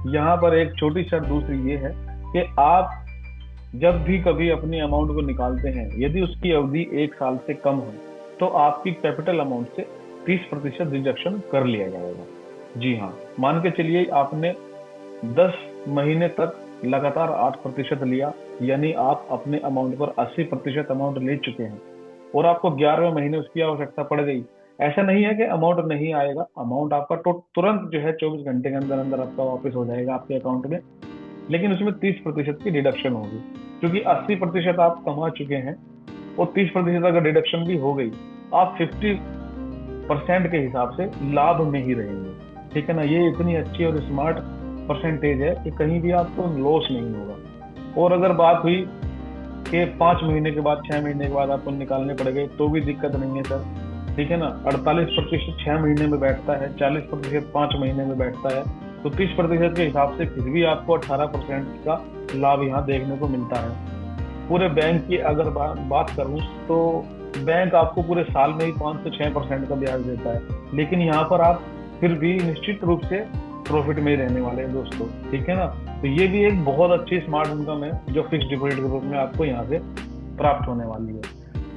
यहाँ पर एक छोटी शर्त दूसरी ये है कि आप जब भी कभी अपनी अमाउंट को निकालते हैं, यदि उसकी अवधि 1 साल से कम हो तो आपकी कैपिटल अमाउंट से 30% रिडक्शन कर लिया जाएगा। जी हाँ, मान के चलिए आपने 10 महीने तक लगातार 8% लिया, यानी आप अपने अमाउंट पर 80% अमाउंट ले चुके हैं और आपको 11वें महीने उसकी आवश्यकता पड़ गई। ऐसा नहीं है कि अमाउंट नहीं आएगा, अमाउंट आपका तुरंत जो है 24 घंटे के अंदर अंदर आपका वापस हो जाएगा आपके अकाउंट में, लेकिन उसमें 30% की डिडक्शन होगी, क्योंकि 80% आप कमा चुके हैं और 30% अगर डिडक्शन भी हो गई, आप 50% के हिसाब से लाभ में ही रहेंगे। ठीक है ना। ये इतनी अच्छी और स्मार्ट परसेंटेज है कि कहीं भी आपको लॉस नहीं होगा। और अगर बात हुई कि 5 महीने के बाद, 6 महीने के बाद आपको निकालने पड़ गए तो भी दिक्कत नहीं है सर। ठीक है ना। 48% 6 महीने में बैठता है, 40% 5 महीने में बैठता है, तो 30% के हिसाब से फिर भी आपको 18% का लाभ यहाँ देखने को मिलता है। पूरे बैंक की अगर बात करूँ तो बैंक आपको पूरे साल में ही 5 से 6% का ब्याज देता है, लेकिन यहाँ पर आप फिर भी निश्चित रूप से प्रॉफिट में ही रहने वाले हैं दोस्तों। ठीक है ना। तो ये भी एक बहुत अच्छी स्मार्ट इनकम है जो फिक्स डिपॉजिट के रूप में आपको यहाँ से प्राप्त होने वाली है।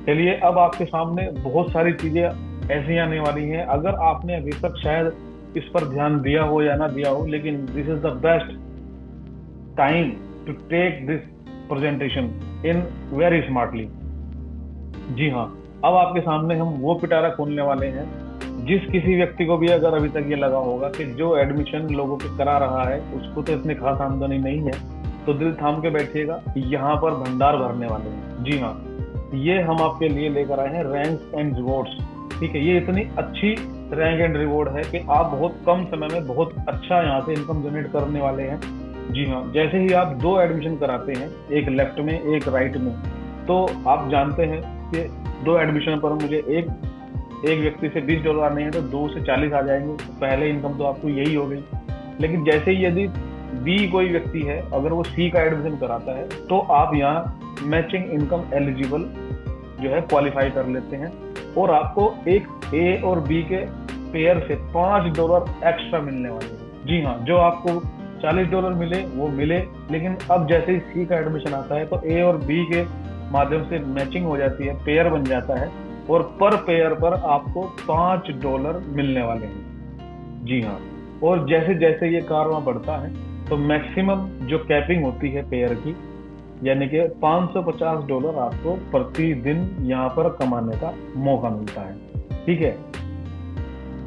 चलिए, अब आपके सामने बहुत सारी चीजें ऐसी आने वाली हैं, अगर आपने अभी तक शायद इस पर ध्यान दिया हो या ना दिया हो, लेकिन this is the best time to take this presentation in very smartly. जी हाँ, अब आपके सामने हम वो पिटारा खोलने वाले हैं जिस किसी व्यक्ति को भी अगर अभी तक ये लगा होगा कि जो एडमिशन लोगों के करा रहा है उसको तो इतनी खास आमदनी नहीं है, तो दिल थाम के बैठिएगा, यहाँ पर भंडार भरने वाले हैं। जी हाँ, ये हम आपके लिए लेकर आए हैं रैंक एंड रिवॉर्ड्स। ठीक है। ये इतनी अच्छी रैंक एंड रिवॉर्ड है कि आप बहुत कम समय में बहुत अच्छा यहाँ से इनकम जनरेट करने वाले हैं। जी हाँ, जैसे ही आप 2 एडमिशन कराते हैं, एक लेफ्ट में एक राइट में, तो आप जानते हैं कि 2 एडमिशन पर मुझे एक व्यक्ति से $20 आने हैं तो 2 से 40 आ जाएंगे, तो पहले इनकम तो आपको यही हो गई। लेकिन जैसे ही यदि बी कोई व्यक्ति है, अगर वो सी का एडमिशन कराता है, तो आप यहाँ मैचिंग इनकम एलिजिबल जो है क्वालिफाई कर लेते हैं और आपको एक ए और बी के पेयर से $5 एक्स्ट्रा मिलने वाले हैं। जी हाँ, जो आपको $40 मिले वो मिले, लेकिन अब जैसे ही सी का एडमिशन आता है तो ए और बी के माध्यम से मैचिंग हो जाती है, पेयर बन जाता है और पर पेयर पर आपको $5 मिलने वाले हैं। जी हाँ, और जैसे जैसे ये कारवां बढ़ता है तो मैक्सिमम जो कैपिंग होती है पेयर की, यानी कि $550 आपको प्रतिदिन यहाँ पर कमाने का मौका मिलता है। ठीक है।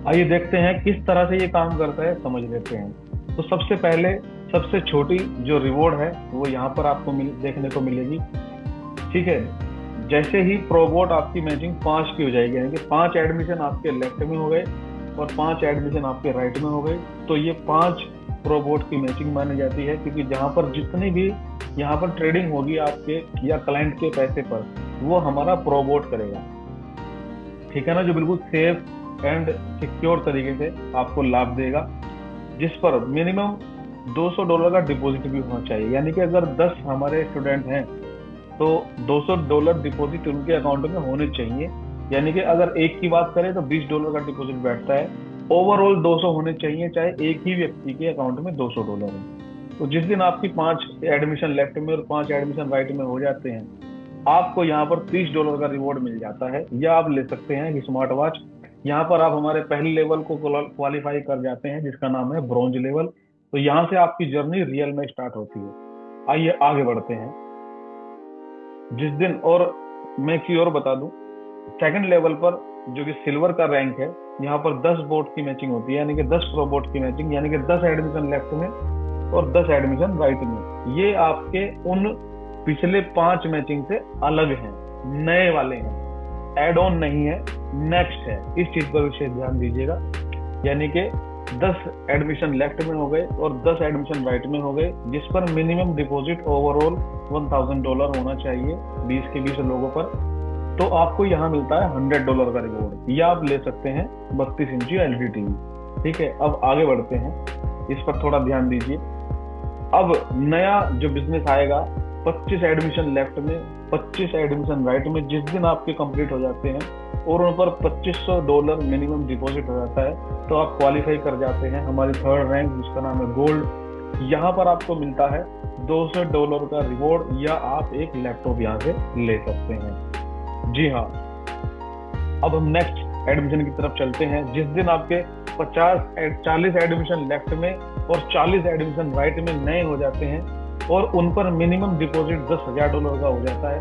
आइए देखते हैं किस तरह से ये काम करता है, समझ लेते हैं। तो सबसे पहले सबसे छोटी जो रिवॉर्ड है वो यहाँ पर आपको देखने को मिलेगी। ठीक है। जैसे ही प्रोबोट आपकी मैचिंग 5 की हो जाएगी, यानी कि 5 एडमिशन आपके लेफ्ट में हो गए और 5 एडमिशन आपके राइट में हो गए, तो ये 5 प्रोबोट की मैचिंग मानी जाती है, क्योंकि जहां पर जितनी भी यहाँ पर ट्रेडिंग होगी आपके या क्लाइंट के पैसे पर, वो हमारा प्रोबोट करेगा। ठीक है ना, जो बिल्कुल सेफ एंड सिक्योर तरीके से आपको लाभ देगा, जिस पर मिनिमम $200 का डिपॉजिट भी होना चाहिए। यानी कि अगर 10 हमारे स्टूडेंट हैं तो $200 डिपॉजिट उनके अकाउंट में होने चाहिए। यानी कि अगर एक की बात करें तो $20 का डिपॉजिट बैठता है, ओवरऑल 200 होने चाहिए, चाहे एक ही व्यक्ति के अकाउंट में $200 है। तो जिस दिन आपकी 5 एडमिशन लेफ्ट में और 5 एडमिशन राइट में हो जाते हैं, आपको यहाँ पर $30 का रिवॉर्ड मिल जाता है, या आप ले सकते हैं स्मार्ट वॉच। यहाँ पर आप हमारे पहले लेवल को क्वालिफाई कर जाते हैं, जिसका नाम है ब्रॉन्ज लेवल। तो यहाँ से आपकी जर्नी रियल में स्टार्ट होती है। आइए आगे बढ़ते हैं। जिस दिन, और मैं एक चीज और बता दूं, सेकंड लेवल पर जो कि सिल्वर का रैंक है, यहाँ पर 10 बोट की मैचिंग होती है, यानी कि 10 प्रो बोट की मैचिंग, यानी कि 10 एडमिशन लेफ्ट में और 10 एडमिशन राइट में। ये आपके उन पिछले 5 मैचिंग से अलग हैं। नए वाले हैं, एड ऑन नहीं है, नेक्स्ट है। इस चीज पर विशेष ध्यान दीजिएगा। यानी कि 10 एडमिशन लेफ्ट में हो गए और 10 एडमिशन राइट में हो गए, जिस पर मिनिमम डिपॉजिट ओवरऑल $1000 होना चाहिए 20 के 20 लोगों पर। तो आपको यहाँ मिलता है $100 का रिवॉर्ड, या आप ले सकते हैं 32 इंची एलईडी टीवी। ठीक है, अब आगे बढ़ते हैं, इस पर थोड़ा ध्यान दीजिए। अब नया जो बिजनेस आएगा, 25 एडमिशन लेफ्ट में, 25 एडमिशन राइट में, जिस दिन आपके कंप्लीट हो जाते हैं और उन पर $2500 मिनिमम डिपॉजिट हो जाता है, तो आप क्वालिफाई कर जाते हैं हमारी थर्ड रैंक, जिसका नाम है गोल्ड। यहाँ पर आपको मिलता है $200 का रिवॉर्ड, या आप एक लैपटॉप यहाँ से ले सकते हैं। जी हाँ, अब हम नेक्स्ट एडमिशन की तरफ चलते हैं। जिस दिन आपके 40 एडमिशन लेफ्ट में और 40 एडमिशन राइट में नए हो जाते हैं और उन पर मिनिमम डिपॉजिट $10,000 का हो जाता है,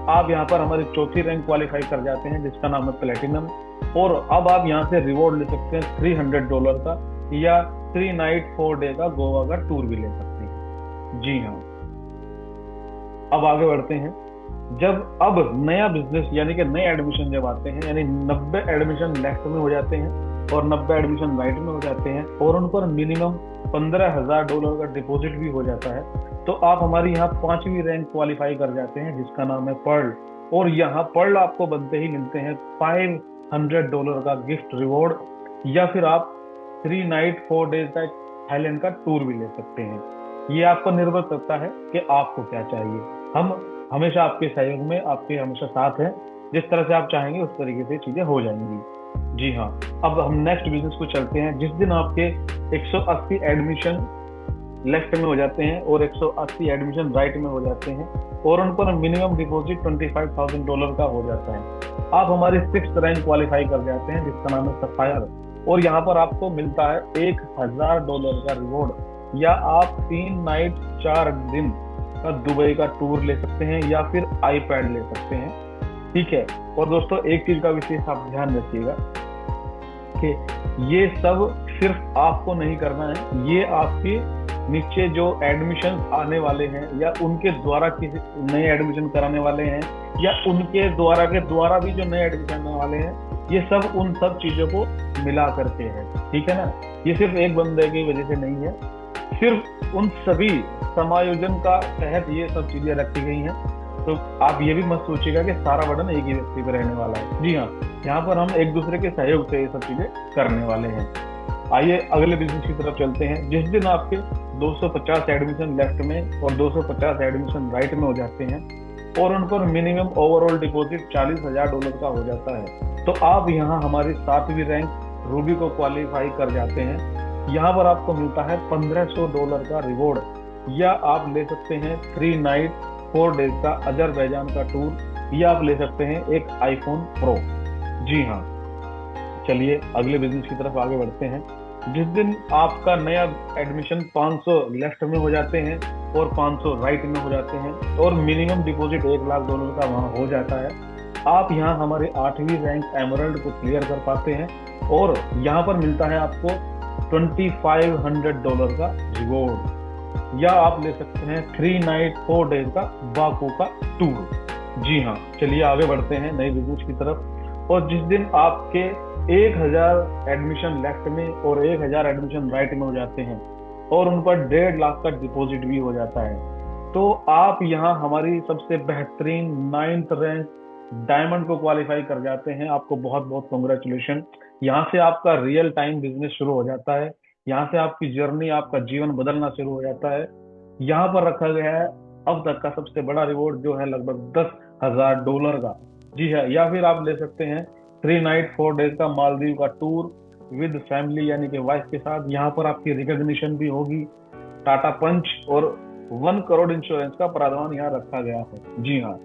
आप यहाँ पर हमारी चौथी रैंक क्वालिफाई कर जाते हैं, जिसका नाम है प्लेटिनम। और अब आप यहाँ से रिवॉर्ड ले सकते हैं $300 का, या 3 नाइट 4 डे का गोवा का टूर भी ले सकते हैं। जी हाँ, अब आगे बढ़ते हैं। जब अब नया बिजनेस यानी कि नए एडमिशन जब आते हैं, यानी 90 एडमिशन लेफ्ट में हो जाते हैं और 90 एडमिशन राइट में हो जाते हैं और उन पर मिनिमम $15,000 का डिपॉजिट भी हो जाता है, तो आप हमारी यहाँ 5वीं रैंक क्वालिफाई कर जाते हैं, जिसका नाम है पर्ल। और यहाँ पर्ल आपको बनते ही मिलते हैं $500 का गिफ्ट रिवॉर्ड, या फिर आप 3 नाइट 4 डेज का थाईलैंड का टूर भी ले सकते हैं। ये आपको निर्भर करता है कि आपको क्या चाहिए। हम हमेशा आपके सहयोग में, आपके हमेशा साथ हैं। जिस तरह से आप चाहेंगे उस तरीके से चीजें हो जाएंगी। जी हाँ, अब हम नेक्स्ट बिजनेस को चलते हैं। जिस दिन आपके 180 एडमिशन लेफ्ट में हो जाते हैं और 180 एडमिशन राइट में हो जाते हैं और उन पर मिनिमम डिपॉजिट $25,000 का हो जाता है, आप हमारी 6th रैंक क्वालिफाई कर जाते हैं, जिसका नाम है सफायर। और यहाँ पर आपको मिलता है $1,000 का रिवॉर्ड, या आप 3 नाइट 4 दिन का दुबई का टूर ले सकते हैं, या फिर आईपैड ले सकते हैं। ठीक है, और दोस्तों एक चीज का विशेष आप ध्यान रखिएगा कि ये सब सिर्फ आपको नहीं करना है, ये आपके नीचे जो एडमिशन आने वाले हैं, या उनके द्वारा किसी नए एडमिशन कराने वाले हैं, या उनके द्वारा भी जो नए एडमिशन आने वाले हैं, ये सब उन सब चीजों को मिला करके है। ठीक है ना, ये सिर्फ एक बंदे की वजह से नहीं है, सिर्फ उन सभी समायोजन का तहत ये सब चीजें रखी गई हैं। तो आप ये भी मत सोचिएगा कि सारा बर्डन एक ही व्यक्ति पर रहने वाला है। जी हाँ, यहाँ पर हम एक दूसरे के सहयोग से ये सब चीजें करने वाले हैं। आइए अगले बिजनेस की तरफ चलते हैं। जिस दिन आपके 250 एडमिशन लेफ्ट में और 250 एडमिशन राइट में हो जाते हैं और उन पर मिनिमम ओवरऑल डिपॉजिट $40,000 का हो जाता है, तो आप यहाँ हमारी 7वीं रैंक रूबी को क्वालिफाई कर जाते हैं। यहाँ पर आपको मिलता है $1,500 का रिवॉर्ड, या आप ले सकते हैं 3 नाइट 4 डेज का अजरबैजान का टूर, या आप ले सकते हैं एक आईफोन प्रो। जी हाँ, चलिए अगले बिजनेस की तरफ आगे बढ़ते हैं। जिस दिन आपका नया एडमिशन 500 लेफ्ट में हो जाते हैं और 500 राइट में हो जाते हैं और मिनिमम डिपॉजिट $1,00,000 का वहाँ हो जाता है, आप यहाँ हमारे 8वीं रैंक एमरल्ड को क्लियर कर पाते हैं और यहाँ पर मिलता है आपको $2,500 का रिवॉर्ड, या आप ले सकते हैं 3 नाइट 4 डेज का बाकू का टूर। जी हाँ, चलिए आगे बढ़ते हैं नए बिजनेस की तरफ। और जिस दिन आपके 1000 एडमिशन लेफ्ट में और 1000 एडमिशन राइट में हो जाते हैं और उन पर 1.5 लाख का डिपॉजिट भी हो जाता है, तो आप यहाँ हमारी सबसे बेहतरीन 9th रैंक डायमंड को क्वालिफाई कर जाते हैं। आपको बहुत बहुत कॉन्ग्रेचुलेशन। यहाँ से आपका रियल टाइम बिजनेस शुरू हो जाता है, यहाँ से आपकी जर्नी, आपका जीवन बदलना शुरू हो जाता है। यहाँ पर रखा गया है अब तक का सबसे बड़ा रिवॉर्ड, जो है लगभग $10,000 का। जी हाँ, या फिर आप ले सकते हैं 3 नाइट 4 डेज का मालदीव का टूर विद फैमिली यानी कि वाइफ के साथ। यहाँ पर आपकी रिकॉग्निशन भी होगी, टाटा पंच और 1 करोड़ इंश्योरेंस का प्रावधान यहाँ रखा गया है। जी हाँ,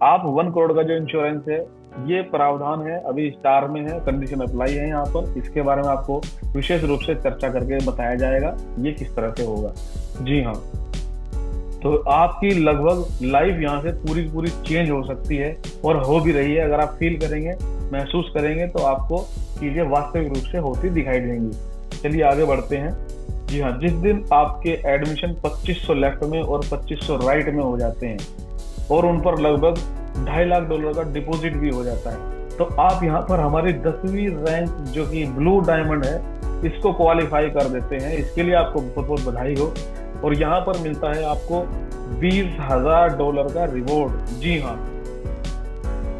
आप 1 करोड़ का जो इंश्योरेंस है, ये प्रावधान है, अभी स्टार में है, कंडीशन अप्लाई है यहाँ पर। इसके बारे में आपको विशेष रूप से चर्चा करके बताया जाएगा ये किस तरह से होगा। जी हाँ, तो आपकी लगभग लाइफ यहाँ से पूरी चेंज हो सकती है और हो भी रही है। अगर आप फील करेंगे, महसूस करेंगे, तो आपको चीजें वास्तविक रूप से होती दिखाई देंगी। चलिए आगे बढ़ते हैं। जी हाँ, जिस दिन आपके एडमिशन 2500 लेफ्ट में और 2500 राइट में हो जाते हैं और उन पर लगभग $2.5 लाख का डिपॉजिट भी हो जाता है। तो आप यहाँ पर हमारी 10वीं रैंक जो कि ब्लू डायमंड है, इसको क्वालिफाई कर देते हैं। इसके लिए आपको बहुत बहुत बधाई हो। और यहाँ पर मिलता है आपको $20,000 का रिवॉर्ड। जी हाँ,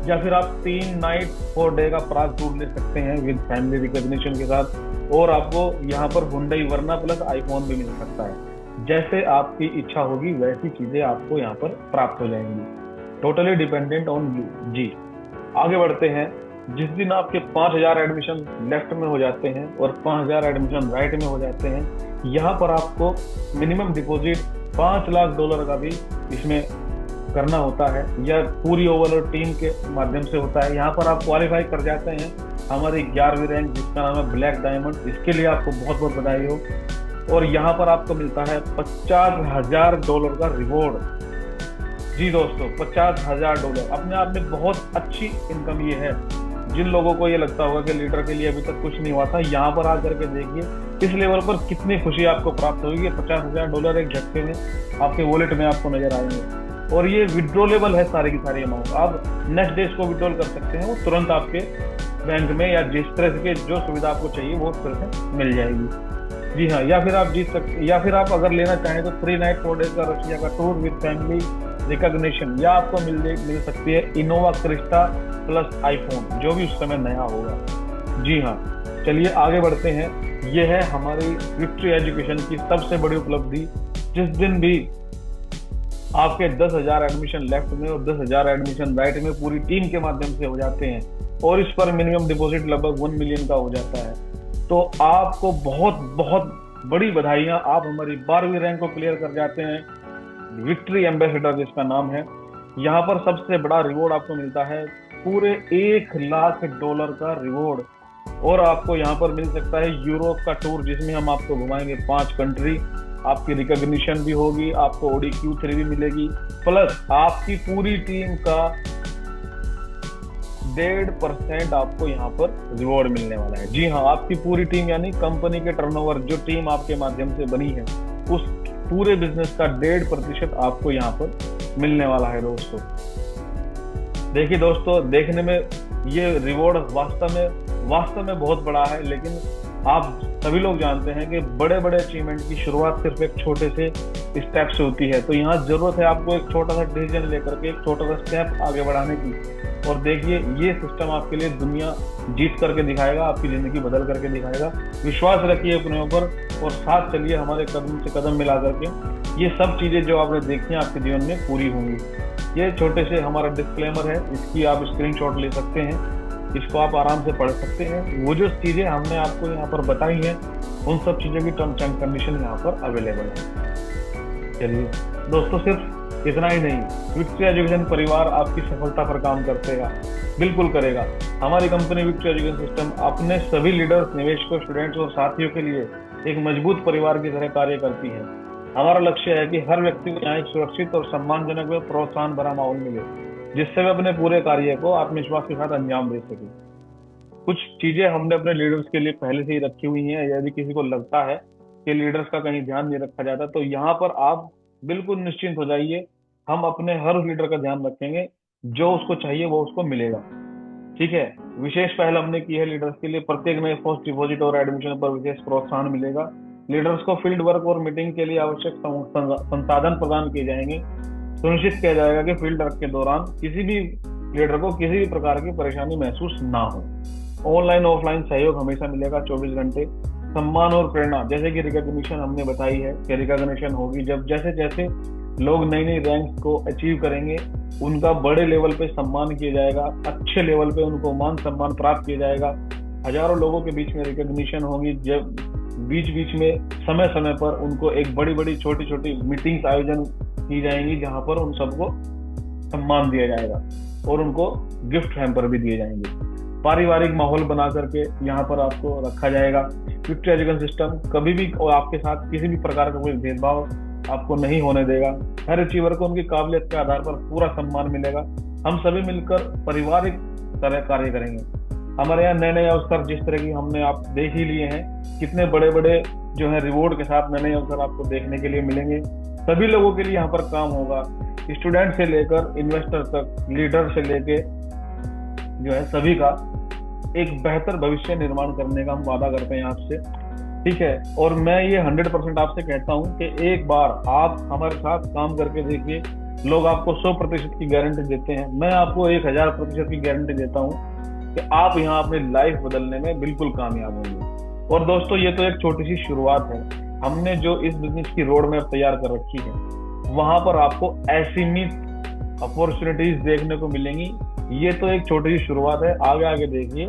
या फिर आप 3 नाइट 4 डे का प्राग टूर ले सकते हैं विद फैमिली रिकॉग्निशन के साथ। और आपको यहाँ पर हुंडई वर्ना प्लस आईफोन भी मिल सकता है। जैसे आपकी इच्छा होगी वैसी चीजें आपको यहाँ पर प्राप्त हो जाएंगी। Totally dependent on you. जी, आगे बढ़ते हैं। जिस दिन आपके 5,000 एडमिशन लेफ्ट में हो जाते हैं और 5,000 एडमिशन राइट में हो जाते हैं, यहाँ पर आपको मिनिमम डिपॉजिट $5 लाख का भी इसमें करना होता है, या पूरी ओवरऑल टीम के माध्यम से होता है। यहाँ पर आप क्वालिफाई कर जाते हैं हमारी 11वीं रैंक जिसका नाम है ब्लैक डायमंड। इसके लिए आपको बहुत बहुत बधाई हो। और यहाँ पर आपको मिलता है $50,000 का रिवॉर्ड। जी दोस्तों, $50,000 अपने आप में बहुत अच्छी इनकम ये है। जिन लोगों को ये लगता होगा कि लीडर के लिए अभी तक कुछ नहीं हुआ था, यहाँ पर आकर के देखिए इस लेवल पर कितनी खुशी आपको प्राप्त होगी। $50,000 एक झटके में आपके वॉलेट में आपको नजर आएंगे। और ये विड्रॉलेबल है सारी की सारी अमाउंट। आप नेक्स्ट डे इसको विड्रॉल कर सकते हैं, वो तुरंत आपके बैंक में या जिस तरह के जो सुविधा आपको चाहिए वो उस तरह से मिल जाएगी। जी हाँ, या फिर आप जीत सकते, या फिर आप अगर लेना चाहें तो 3 नाइट 4 डेज का रशिया का टूर विद फैमिली रिकॉग्निशन, या आपको मिल सकती है इनोवा क्रिस्टा प्लस आईफोन, जो भी उस समय नया होगा। जी हाँ, चलिए आगे बढ़ते हैं। ये है हमारी विक्ट्री एजुकेशन की सबसे बड़ी उपलब्धि। जिस दिन भी आपके 10,000 एडमिशन लेफ्ट में और 10,000 एडमिशन राइट में पूरी टीम के माध्यम से हो जाते हैं, और इस पर मिनिमम डिपॉजिट लगभग 1 मिलियन का हो जाता है, तो आपको बहुत बहुत बड़ी बधाइयां। आप हमारी 12वीं रैंक को क्लियर कर जाते हैं, विक्ट्री एम्बेसडर जिसका नाम है। यहाँ पर सबसे बड़ा रिवॉर्ड आपको मिलता है पूरे $1 लाख का रिवॉर्ड। और आपको यहाँ पर मिल सकता है यूरोप का टूर, जिसमें हम आपको घुमाएंगे 5 कंट्री। आपकी रिकॉग्निशन भी होगी, आपको OD Q3 भी मिलेगी, प्लस आपकी पूरी टीम का 1.5% आपको यहाँ पर रिवॉर्ड मिलने वाला है। जी हाँ, आपकी पूरी टीम यानी कंपनी के टर्नओवर जो टीम आपके माध्यम से बनी है, उस पूरे बिजनेस का 1.5% आपको यहाँ पर मिलने वाला है दोस्तों। देखिए दोस्तों, देखने में ये रिवॉर्ड वास्तव में बहुत बड़ा है, लेकिन आप सभी लोग जानते हैं कि बड़े बड़े अचीवमेंट की शुरुआत सिर्फ एक छोटे से स्टेप से होती है। तो यहाँ जरूरत है आपको एक छोटा सा डिसीजन लेकर के एक छोटा सा स्टेप आगे बढ़ाने की। और देखिए, ये सिस्टम आपके लिए दुनिया जीत करके दिखाएगा, आपकी जिंदगी बदल करके दिखाएगा। विश्वास रखिए अपने ऊपर और साथ चलिए, हमारे कदम से कदम मिला करके ये सब चीजें जो आपने देखी हैं आपके जीवन में पूरी होंगी। ये छोटे से हमारा डिस्क्लेमर है, इसकी आप स्क्रीनशॉट ले सकते हैं, इसको आप आराम से पढ़ सकते हैं। वो जो चीजें हमने आपको यहाँ पर बताई हैं, उन सब चीजों की टर्म्स एंड कंडीशन यहाँ पर अवेलेबल है। चलिए दोस्तों, सिर्फ इतना ही नहीं, विक्ट्री एजुकेशन परिवार आपकी सफलता पर काम करेगा, बिल्कुल करेगा। हमारी कंपनी विक्ट्री एजुकेशन सिस्टम अपने सभी लीडर्स, निवेशकों, स्टूडेंट्स और साथियों के लिए एक मजबूत परिवार की तरह कार्य करती है। हमारा लक्ष्य है कि हर व्यक्ति को यहाँ एक सुरक्षित और सम्मानजनक व प्रोत्साहन भरा माहौल मिले, जिससे वे अपने पूरे कार्य को आत्मविश्वास के साथ अंजाम दे सके। कुछ चीजें हमने अपने लीडर्स के लिए पहले से ही रखी हुई हैं। यदि किसी को लगता है कि लीडर्स का कहीं ध्यान नहीं रखा जाता, तो यहाँ पर आप बिल्कुल निश्चिंत हो जाइए। हम अपने हर लीडर का ध्यान रखेंगे, जो उसको चाहिए वो उसको मिलेगा। ठीक है, विशेष पहल हमने की है लीडर्स के लिए। प्रत्येक नए फर्स्ट डिपॉजिट और एडमिशन पर विशेष प्रोत्साहन मिलेगा। लीडर्स को फील्ड वर्क और मीटिंग के लिए आवश्यक संसाधन प्रदान किए जाएंगे। सुनिश्चित किया जाएगा कि फील्ड वर्क के दौरान किसी भी लीडर को किसी भी प्रकार की परेशानी महसूस ना हो। ऑनलाइन ऑफलाइन सहयोग हमेशा मिलेगा 24 घंटे। सम्मान और प्रेरणा, जैसे कि रिकॉग्निशन हमने बताई है कि रिकॉग्निशन होगी जब जैसे जैसे लोग नई नई रैंक को अचीव करेंगे, उनका बड़े लेवल पे सम्मान किया जाएगा, अच्छे लेवल पे उनको मान सम्मान प्राप्त किया जाएगा। हजारों लोगों के बीच में रिकॉग्निशन होगी, जब बीच बीच में समय समय पर उनको एक बड़ी बड़ी छोटी छोटी मीटिंग्स आयोजन की जाएंगी, जहां पर उन सबको सम्मान दिया जाएगा और उनको गिफ्ट हैम्पर भी दिए जाएंगे। पारिवारिक माहौल बना करके यहाँ पर आपको रखा जाएगा। विक्ट्री एजुकेशन सिस्टम कभी भी और आपके साथ किसी भी प्रकार का कोई भेदभाव आपको नहीं होने देगा। हर अचीवर को उनकी काबिलियत के आधार पर पूरा सम्मान मिलेगा। हम सभी मिलकर पारिवारिक तरह कार्य करेंगे। हमारे यहाँ नए नए अवसर जिस तरह की हमने आप देख ही लिए हैं, कितने बड़े बड़े जो है रिवॉर्ड के साथ नए नए अवसर आपको देखने के लिए मिलेंगे। सभी लोगों के लिए यहाँ पर काम होगा, स्टूडेंट से लेकर इन्वेस्टर तक, लीडर से लेके जो है सभी का एक बेहतर भविष्य निर्माण करने का हम वादा करते हैं आपसे। ठीक है, और मैं ये 100% आपसे कहता हूँ कि एक बार आप हमारे साथ काम करके देखिए। लोग आपको 100% की गारंटी देते हैं, मैं आपको 1000% की गारंटी देता हूँ कि आप यहाँ अपनी लाइफ बदलने में बिल्कुल कामयाब होंगे। और दोस्तों, ये तो एक छोटी सी शुरुआत है। हमने जो इस बिजनेस की रोड मैप तैयार कर रखी है, वहां पर आपको असीमित अपॉर्चुनिटीज देखने को मिलेंगी। ये तो एक छोटी सी शुरुआत है, आगे आगे देखिए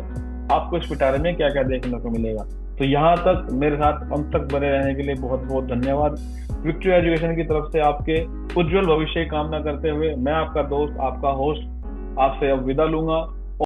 आपको इस पिटारे में क्या क्या देखने को मिलेगा। तो यहाँ तक मेरे साथ अंत तक बने रहने के लिए बहुत बहुत धन्यवाद। विक्ट्री एजुकेशन की तरफ से आपके उज्जवल भविष्य की कामना करते हुए मैं आपका दोस्त, आपका होस्ट, आपसे अब विदा लूंगा।